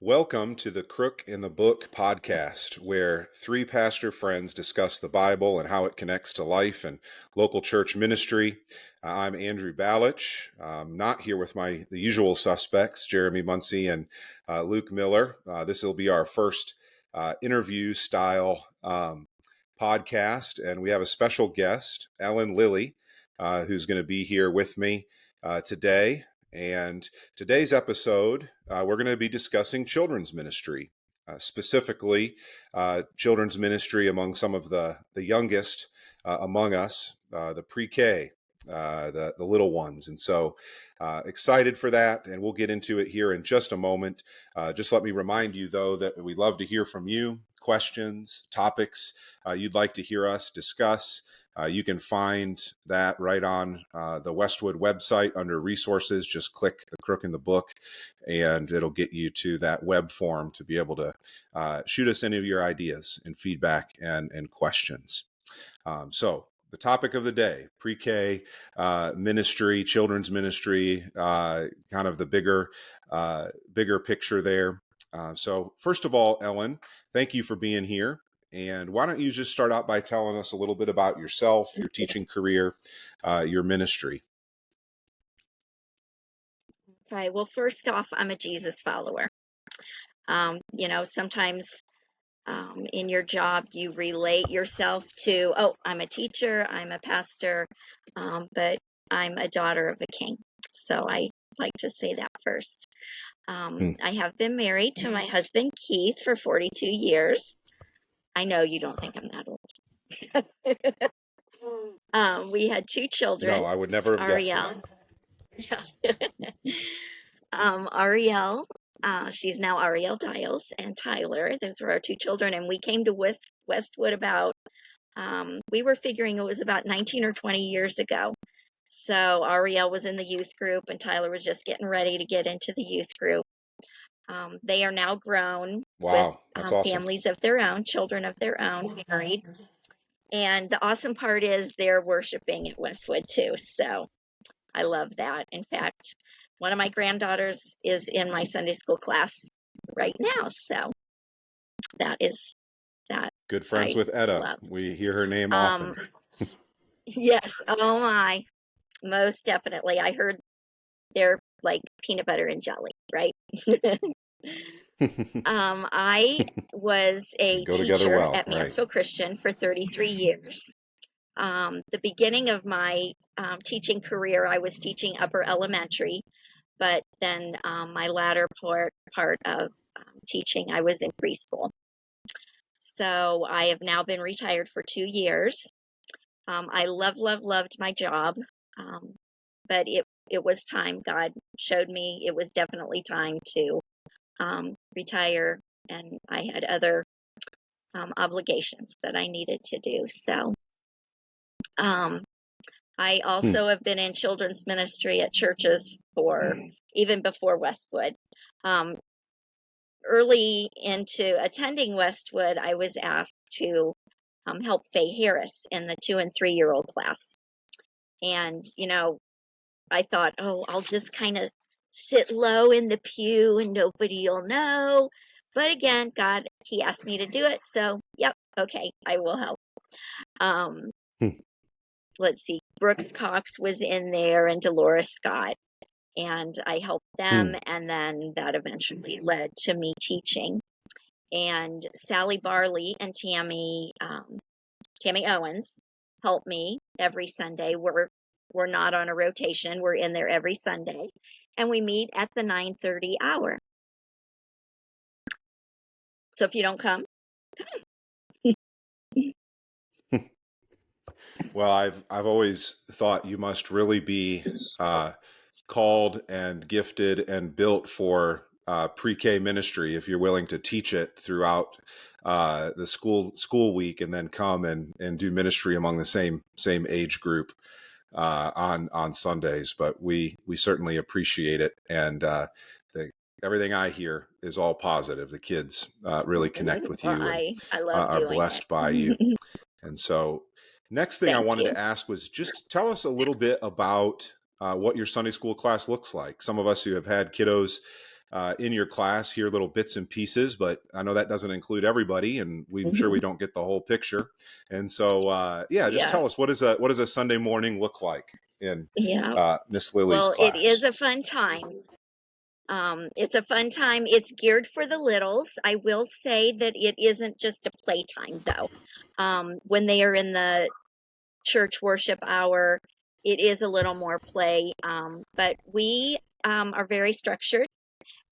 Welcome to the Crook The Book Podcast, where three pastor friends discuss the Bible and how it connects to life and local church ministry. I'm Andrew Balich. I'm not here with the usual suspects, Jeremy Muncie and Luke Miller. This will be our first interview-style podcast, and we have a special guest, Lilly, who's going to be here with me today. And today's episode, we're going to be discussing children's ministry, specifically children's ministry among some of the youngest among us, the pre-K, the little ones. And so excited for that, and we'll get into it here in just a moment. Just let me remind you, though, that we'd love to hear from you, questions, topics you'd like to hear us discuss. You can find that right on the Westwood website under resources. Just click the Crook the Book and it'll get you to that web form to be able to shoot us any of your ideas and feedback and questions. So the topic of the day, pre-K ministry, children's ministry, kind of the bigger picture there. So first of all, Ellen, thank you for being here. And why don't you just start out by telling us a little bit about yourself, your teaching career, your ministry? Okay, well, first off, I'm a Jesus follower. Sometimes in your job, you relate yourself to, I'm a teacher, I'm a pastor, but I'm a daughter of a king. So I like to say that first. I have been married to my husband, Keith, for 42 years. I know you don't think I'm that old. We had two children. No, I would never have guessed that. Ariel, she's now Ariel Dials, and Tyler. Those were our two children, and we came to Westwood about, we were figuring it was about 19 or 20 years ago. So Ariel was in the youth group, and Tyler was just getting ready to get into the youth group. They are now grown with that's awesome. families of their own, children of their own, married. And the awesome part is they're worshiping at Westwood too. So I love that. In fact, one of my granddaughters is in my Sunday school class right now. So that is that. Good friends with Etta. Love. We hear her name often. Yes. Oh my. Most definitely. I heard they're like peanut butter and jelly, right? I was a teacher at Mansfield Christian for 33 years. The beginning of my teaching career, I was teaching upper elementary, but then my latter part of teaching, I was in preschool. So I have now been retired for 2 years. I loved my job, but it was time. God showed me it was definitely time to retire, and I had other obligations that I needed to do. So I also have been in children's ministry at churches for even before Westwood. Early into attending Westwood, I was asked to help Faye Harris in the 2 and 3 year old class. And, I thought, I'll just kind of sit low in the pew and nobody will know. But again, God, he asked me to do it. So, yep, okay, I will help. Let's see, Brooks Cox was in there and Dolores Scott. And I helped them, and then that eventually led to me teaching. And Sally Barley and Tammy Owens help me every Sunday. We're not on a rotation. We're in there every Sunday, and we meet at the 9:30 hour. So if you don't come. Well, I've always thought you must really be called and gifted and built for pre-K ministry if you're willing to teach it throughout the school week and then come and do ministry among the same age group on Sundays. But we certainly appreciate it, and everything I hear is all positive. The kids really connect with you and I love are blessed by you. And so next thing I wanted to ask was just tell us a little bit about what your Sunday school class looks like. Some of us who have had kiddos in your class hear little bits and pieces, but I know that doesn't include everybody, and we're sure we don't get the whole picture. And so, just tell us, what does a Sunday morning look like in Miss Lily's class? Well, it is a fun time. It's a fun time. It's geared for the littles. I will say that it isn't just a playtime, though. When they are in the church worship hour, it is a little more play. But we are very structured.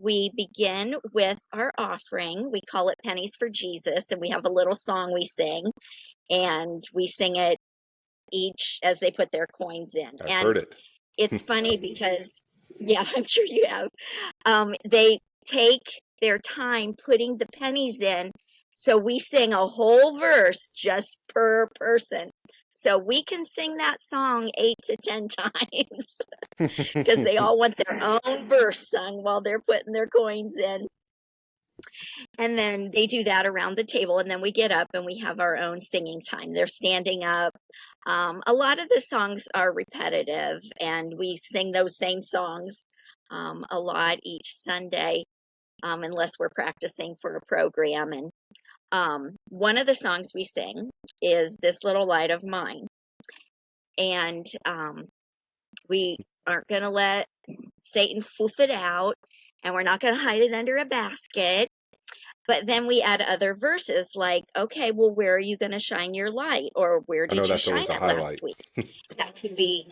We begin with our offering. We call it Pennies for Jesus, and we have a little song we sing, and we sing it each as they put their coins in. I've heard it. It's funny because, yeah, I'm sure you have. They take their time putting the pennies in, so we sing a whole verse just per person. So we can sing that song 8 to 10 times because they all want their own verse sung while they're putting their coins in. And then they do that around the table, and then we get up and we have our own singing time. They're standing up. A lot of the songs are repetitive, and we sing those same songs a lot each Sunday, unless we're practicing for a program. And one of the songs we sing is This Little Light of Mine. And we aren't going to let Satan foof it out, and we're not going to hide it under a basket. But then we add other verses like, okay, well, where are you going to shine your light? Or where did you shine it last week? That could be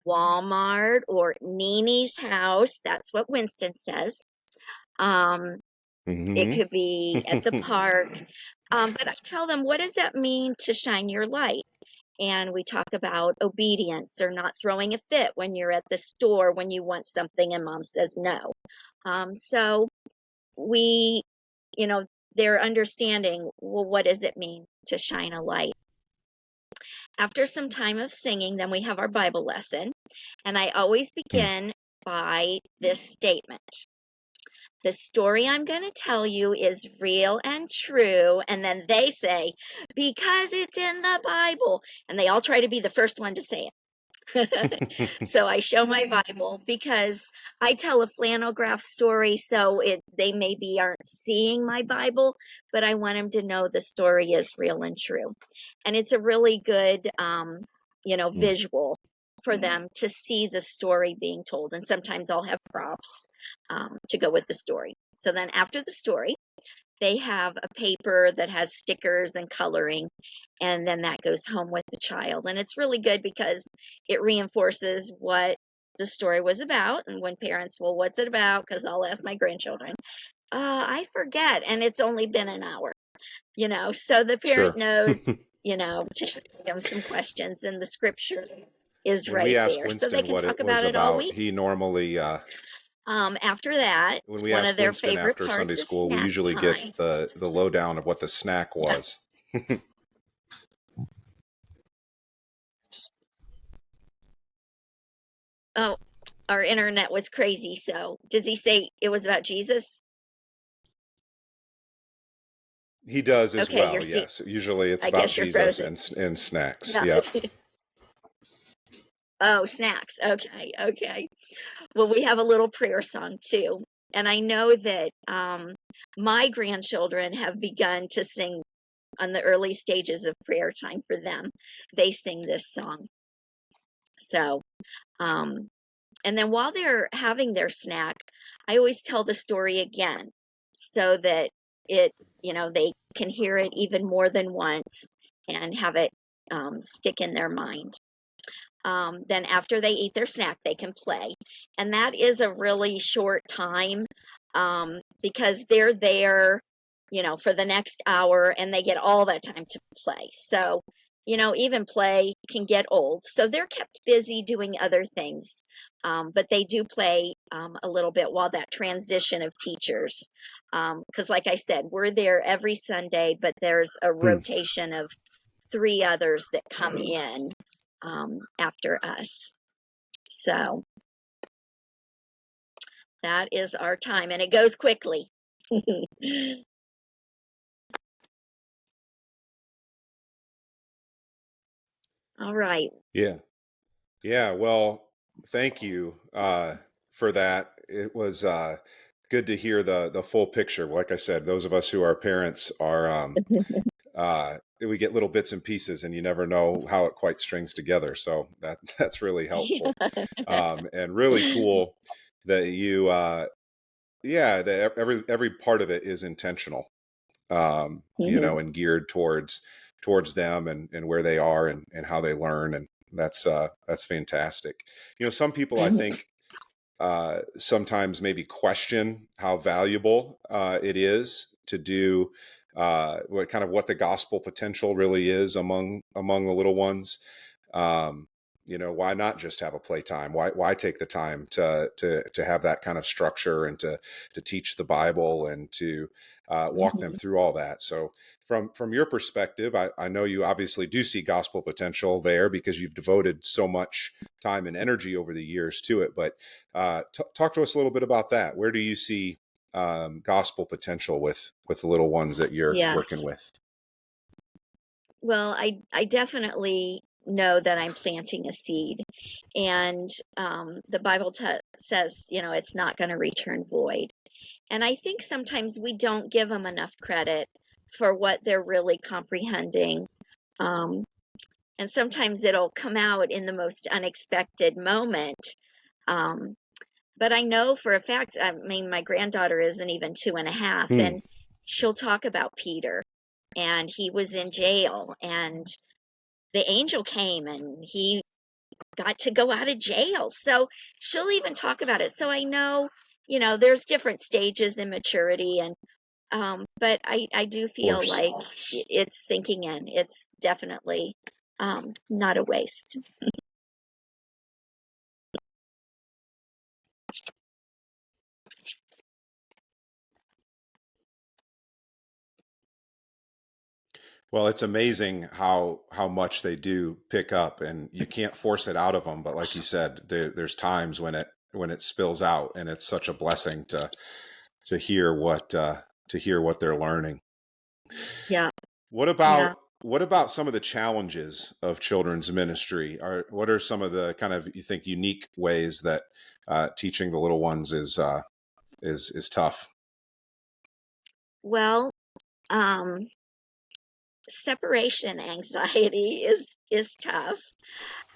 Walmart or Nini's house. That's what Winston says. It could be at the park. But I tell them, what does that mean to shine your light? And we talk about obedience or not throwing a fit when you're at the store when you want something and mom says no. So we, they're understanding, well, what does it mean to shine a light? After some time of singing, then we have our Bible lesson. And I always begin by this statement. The story I'm going to tell you is real and true. And then they say, because it's in the Bible. And they all try to be the first one to say it. So I show my Bible because I tell a flannel graph story, so they maybe aren't seeing my Bible, but I want them to know the story is real and true. And it's a really good, visual for them to see the story being told. And sometimes I'll have props to go with the story. So then after the story, they have a paper that has stickers and coloring, and then that goes home with the child. And it's really good because it reinforces what the story was about. And when parents, well, what's it about? Because I'll ask my grandchildren, I forget, and it's only been an hour, so the parent knows, to ask them some questions, and the scripture is right there. Winston so they can talk about it all week. He normally... after that, when we one ask of their Winston favorite after parts Sunday is school, we snack usually time. get the lowdown of what the snack was. Oh, our internet was crazy. So does he say it was about Jesus? He does as well, yes. Usually it's about Jesus and snacks. Yeah. Oh, snacks. Okay. Well, we have a little prayer song too. And I know that my grandchildren have begun to sing on the early stages of prayer time for them. They sing this song. So, and then while they're having their snack, I always tell the story again so that they can hear it even more than once and have it stick in their mind. Then after they eat their snack, they can play. And that is a really short time because they're there, for the next hour and they get all that time to play. So, even play can get old. So they're kept busy doing other things. But they do play a little bit while that transition of teachers. Because like I said, we're there every Sunday, but there's a rotation of 3 others that come in after us. So that is our time, and it goes quickly. All right. Yeah. Well, thank you for that. It was good to hear the full picture. Like I said, those of us who are parents are we get little bits and pieces, and you never know how it quite strings together. So that's really helpful, and really cool that you that every part of it is intentional, and geared towards them and where they are and how they learn, and that's fantastic. Some people I think sometimes maybe question how valuable it is to do what the gospel potential really is among the little ones. Why not just have a playtime? Why take the time to have that kind of structure and to teach the Bible and to walk them through all that? So from your perspective, I know you obviously do see gospel potential there because you've devoted so much time and energy over the years to it. But talk to us a little bit about that. Where do you see gospel potential with the little ones that you're working Yes. with? Well, I definitely know that I'm planting a seed, and the Bible says, it's not going to return void. And I think sometimes we don't give them enough credit for what they're really comprehending. Um, and sometimes it'll come out in the most unexpected moment. Um, but I know for a fact, I mean, my granddaughter isn't even 2.5, and she'll talk about Peter, and he was in jail, and the angel came, and he got to go out of jail. So she'll even talk about it. So I know, there's different stages in maturity, and but I do feel like it's sinking in. It's definitely not a waste. Well, it's amazing how much they do pick up, and you can't force it out of them. But like you said, there's times when it spills out, and it's such a blessing to hear what they're learning. Yeah. What Yeah. about what about some of the challenges of children's ministry? What are some of the kind of, you think, unique ways that teaching the little ones is tough? Well, um, separation anxiety is tough.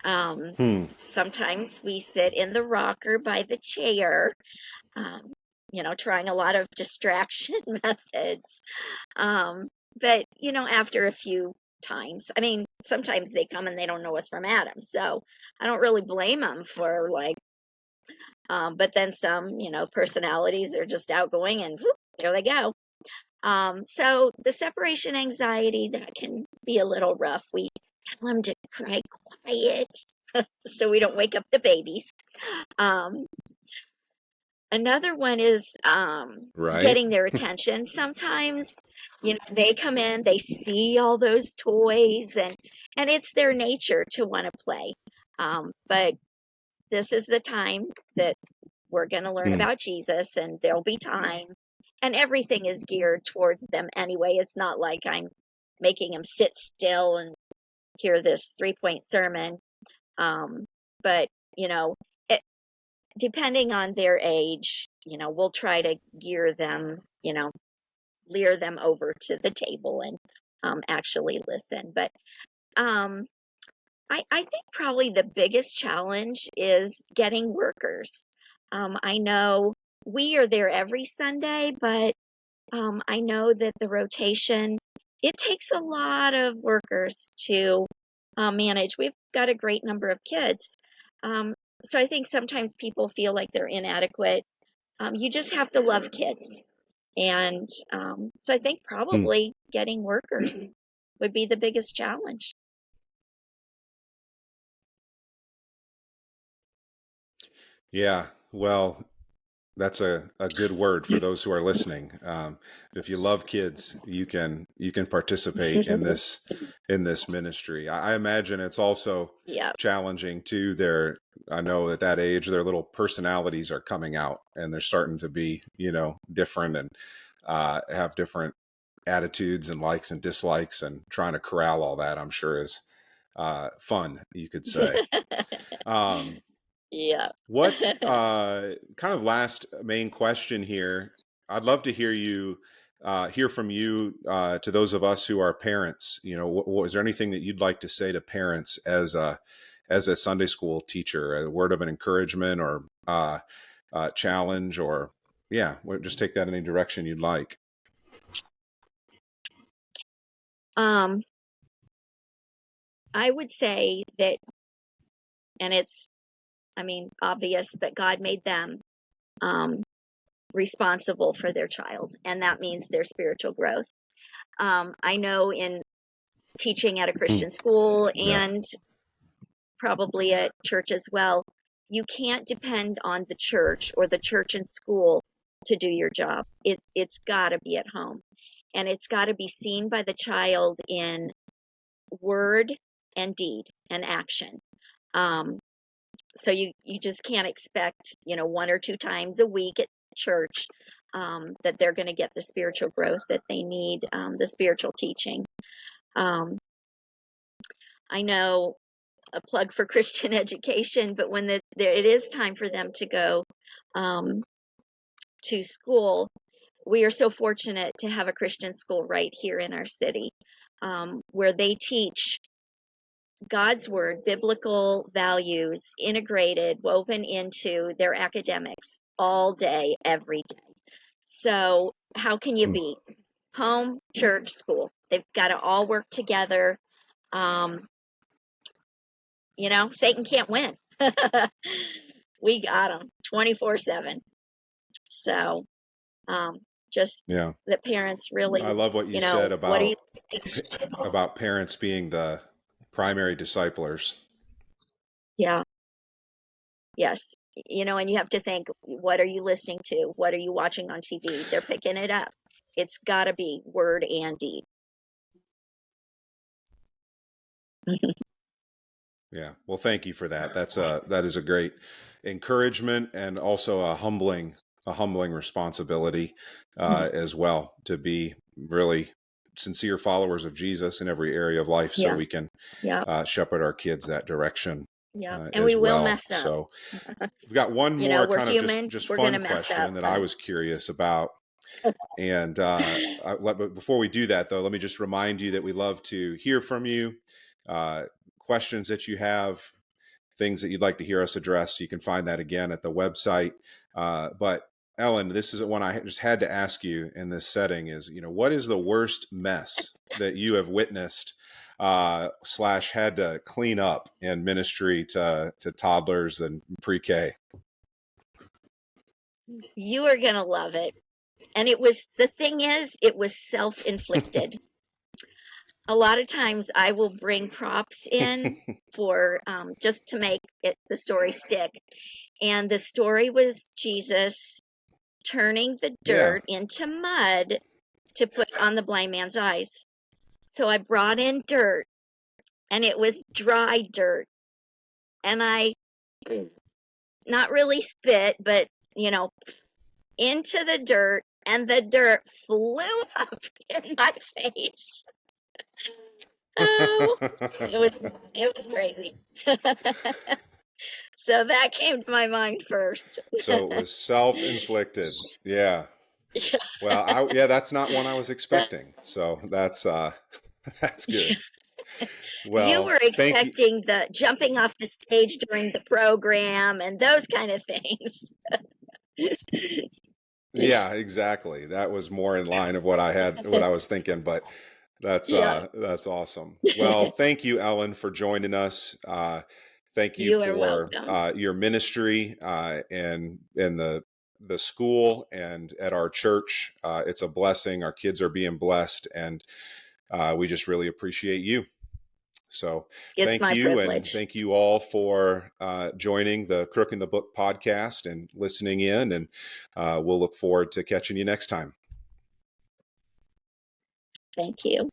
Um, Sometimes we sit in the rocker by the chair, um, trying a lot of distraction methods. But after a few times, I mean, sometimes they come and they don't know us from Adam, so I don't really blame them for like. But then some, personalities are just outgoing, and whoop, there they go. So the separation anxiety, that can be a little rough. We tell them to cry quiet so we don't wake up the babies. Um, Another one is Right. getting their attention. Sometimes, they come in, they see all those toys, and it's their nature to want to play. But this is the time that we're going to learn about Jesus, and there'll be time. And everything is geared towards them anyway. It's not like I'm making them sit still and hear this 3-point sermon. But, you know, it, depending on their age, we'll try to gear them, lure them over to the table and actually listen. But um, I think probably the biggest challenge is getting workers. I know we are there every Sunday, but I know that the rotation, it takes a lot of workers to manage. We've got a great number of kids. Um, so I think sometimes people feel like they're inadequate. You just have to love kids. And so I think probably getting workers would be the biggest challenge. Yeah. Well, that's a good word for those who are listening. If you love kids, you can participate in this ministry. I imagine it's also Yeah. challenging too. I know at that age, their little personalities are coming out, and they're starting to be, different, and have different attitudes and likes and dislikes, and trying to corral all that, I'm sure, is fun, you could say. Um, Yeah. What kind of last main question here? I'd love to hear from you to those of us who are parents. You know, is there anything that you'd like to say to parents as a Sunday school teacher, a word of an encouragement or challenge, or just take that in any direction you'd like. I would say that, and it's, I mean, obvious, but God made them responsible for their child, and that means their spiritual growth. I know in teaching at a Christian school and probably at church as well, you can't depend on the church or the church and school to do your job. It's got to be at home, and it's got to be seen by the child in word and deed and action. So you just can't expect, 1 or 2 times a week at church that they're going to get the spiritual growth that they need, the spiritual teaching. I know a plug for Christian education, but when it is time for them to go to school, we are so fortunate to have a Christian school right here in our city, where they teach God's word, biblical values integrated, woven into their academics all day, every day. So how can you beat home, church, school? They've got to all work together. Satan can't win. We got them 24/7. So just the parents really, I love what you said what are you about parents being the primary disciplers. Yeah. Yes. And you have to think, what are you listening to? What are you watching on TV? They're picking it up. It's got to be word and deed. Yeah. Well, thank you for that. That is a great encouragement and also a humbling responsibility as well, to be really sincere followers of Jesus in every area of life, so we can shepherd our kids that direction. And we will mess up. So we've got one more we're kind human. of just we're fun mess question up, that I was curious about. And but before we do that, though, let me just remind you that we love to hear from you. Questions that you have, things that you'd like to hear us address. You can find that again at the website. But Ellen, this is one I just had to ask you in this setting is, what is the worst mess that you have witnessed / had to clean up in ministry to toddlers and pre-K? You are going to love it. And it was self-inflicted. A lot of times I will bring props in for just to make the story stick. And the story was Jesus turning the dirt into mud to put on the blind man's eyes. So I brought in dirt, and it was dry dirt. And I, not really spit, but, into the dirt, and the dirt flew up in my face. Oh, it was crazy. So that came to my mind first. So it was self-inflicted. Yeah. Well, that's not one I was expecting. So that's good. Well, you were expecting the jumping off the stage during the program and those kind of things. Yeah, exactly. That was more in line of what I was thinking, but that's awesome. Well, thank you, Ellen, for joining us. Thank you for your ministry in the school and at our church. It's a blessing. Our kids are being blessed, and we just really appreciate you. So thank you, and thank you all for joining the Crook the Book podcast and listening in, and we'll look forward to catching you next time. Thank you.